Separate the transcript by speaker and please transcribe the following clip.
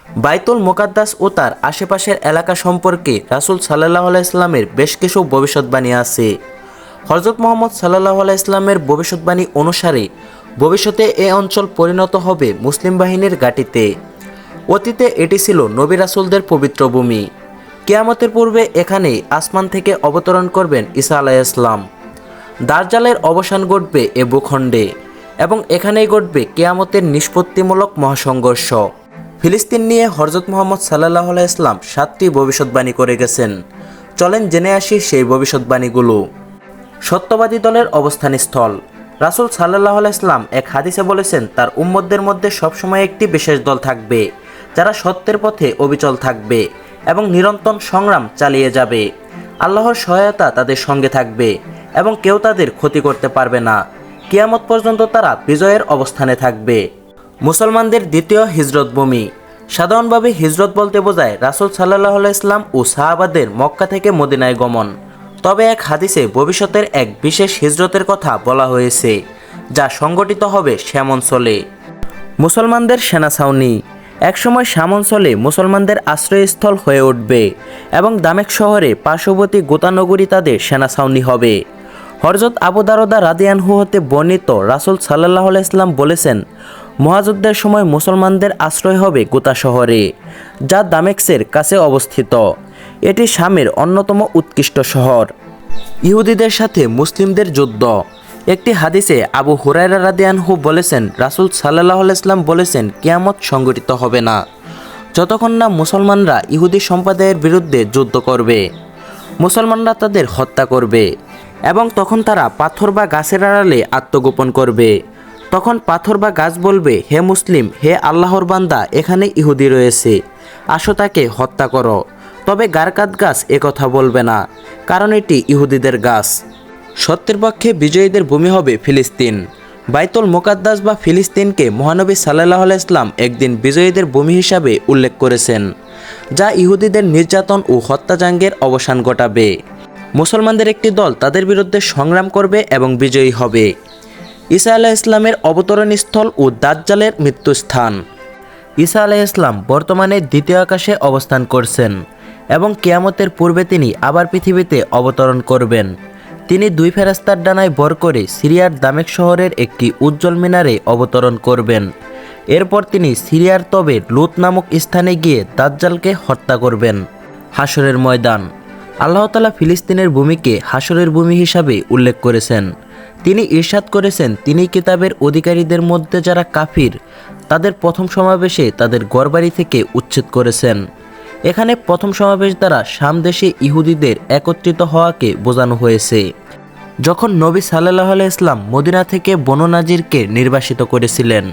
Speaker 1: বাইতুল মুকাদ্দাস ও তার আশেপাশের এলাকা সম্পর্কে রাসূল সাল্লাল্লাহু আলাইহি ইসলামের বেশ কিছু ভবিষ্যৎবাণী আছে। হযরত মুহাম্মদ সাল্লাল্লাহু আলাইহি ইসলামের ভবিষ্যৎবাণী অনুসারে ভবিষ্যতে এ অঞ্চল পরিণত হবে মুসলিম বাহিনীর ঘাঁটিতে। অতীতে এটি ছিল নবী রাসূলদের পবিত্র ভূমি। কিয়ামতের পূর্বে এখানে আসমান থেকে অবতরণ করবেন ঈসা আলাইহিস সালাম। দাজ্জালের অবসান ঘটবে এ ভূখণ্ডে এবং এখানেই ঘটবে কিয়ামতের নিষ্পত্তিমূলক মহাসংঘর্ষ। ফিলিস্তিন নিয়ে হযরত মুহাম্মদ সাল্লাল্লাহু আলাইহি ইসলাম 7টি ভবিষ্যৎবাণী করে গেছেন। চলেন জেনে আসি সেই ভবিষ্যৎবাণীগুলো। সত্যবাদী দলের অবস্থানস্থল। রাসূল সাল্লাল্লাহু আলাইহি ইসলাম এক হাদিসে বলেছেন, তার উম্মতদের মধ্যে সবসময় একটি বিশেষ দল থাকবে যারা সত্যের পথে অবিচল থাকবে এবং নিরন্তর সংগ্রাম চালিয়ে যাবে। আল্লাহর সহায়তা তাদের সঙ্গে থাকবে এবং কেউ তাদের ক্ষতি করতে পারবে না। কিয়ামত পর্যন্ত তারা বিজয়ের অবস্থানে থাকবে। মুসলমানদের দ্বিতীয় হিজরত ভূমি। সাধারণভাবে হিজরত বলতে বোঝায় রাসূল সাল্লাল্লাহু আলাইহি ইসলাম ও সাহাবাদের মক্কা থেকে মদিনায় গমন। তবে এক হাদিসে ভবিষ্যতের এক বিশেষ হিজরতের কথা বলা হয়েছে, যা সংগঠিত হবে শ্যাম অঞ্চলে। মুসলমানদের সেনা ছাউনি। একসময় শাম অঞ্চলে মুসলমানদের আশ্রয়স্থল হয়ে উঠবে এবং দামেস্ক শহরে পার্শ্ববর্তী গোতা নগরী তাদের সেনা ছাউনি হবে। হযরত আবু দারদা রাদিয়াল্লাহু হতে বর্ণিত, রাসূল সাল্লাল্লাহু আলাইহি ইসলাম বলেছেন, মুহাজ্জতের সময় মুসলমানদের আশ্রয় হবে গোতা শহরে, যা দামেস্কের কাছে অবস্থিত। এটি শামের অন্যতম উৎকৃষ্ট শহর। ইহুদিদের সাথে মুসলিমদের যুদ্ধ। একটি হাদিসে আবু হুরায়রা রাদিয়াল্লাহু বলেছেন, রাসূল সাল্লাল্লাহু আলাইহি ইসলাম বলেছেন, কিয়ামত সংঘটিত হবে না যতক্ষণ না মুসলমানরা ইহুদি সম্প্রদায়ের বিরুদ্ধে যুদ্ধ করবে। মুসলমানরা তাদের হত্যা করবে এবং তখন তারা পাথর বা গাছের আড়ালে আত্মগোপন করবে। তখন পাথর বা গাছ বলবে, হে মুসলিম, হে আল্লাহর বান্দা, এখানে ইহুদি রয়েছে, আসো তাকে হত্যা করো। তবে গারকাত গাছ একথা বলবে না, কারণ এটি ইহুদিদের গাছ। সত্যের পক্ষে বিজয়ীদের ভূমি হবে ফিলিস্তিন। বাইতুল মুকাদ্দাস বা ফিলিস্তিনকে মহানবী সাল্লাল্লাহু আলাইহি ইসলাম একদিন বিজয়ীদের ভূমি হিসাবে উল্লেখ করেছেন, যা ইহুদিদের নির্যাতন ও হত্যাযজ্ঞের অবসান ঘটাবে। মুসলমানদের একটি দল তাদের বিরুদ্ধে সংগ্রাম করবে এবং বিজয়ী হবে। ঈসা আলাইহিস সালামের অবতরণস্থল ও দাজ্জালের মৃত্যুস্থান। ঈসা আলাইহিস সালাম বর্তমানে দ্বিতীয় আকাশে অবস্থান করছেন এবং কিয়ামতের পূর্বে তিনি আবার পৃথিবীতে অবতরণ করবেন। তিনি 2 ফেরেশতার ডানায় ভর করে সিরিয়ার দামেস্ক শহরের একটি উজ্জ্বল মিনারে অবতরণ করবেন। এরপর তিনি সিরিয়ার তবে লুত নামক স্থানে গিয়ে দাজ্জালকে হত্যা করবেন। হাসরের ময়দান। আল্লাহ তাআলা ফিলিস্তিনের ভূমিকে হাসরের ভূমি হিসাবে উল্লেখ করেছেন। তিনি ইরশাদ করেছেন, তিনি কিতাবের অধিকারীদের মধ্যে যারা কাফির তাদের প্রথম সমাবেশে তাদের ঘরবাড়ি থেকে উচ্ছেদ করেছেন। এখানে প্রথম সমাবেশ দ্বারা শাম দেশে ইহুদিদের একত্রিত হওয়াকে বোঝানো হয়েছে। যখন নবী সাল্লাল্লাহু আলাইহি ইসলাম মদিনা থেকে বনু নাজিরকে নির্বাসিত করেছিলেন।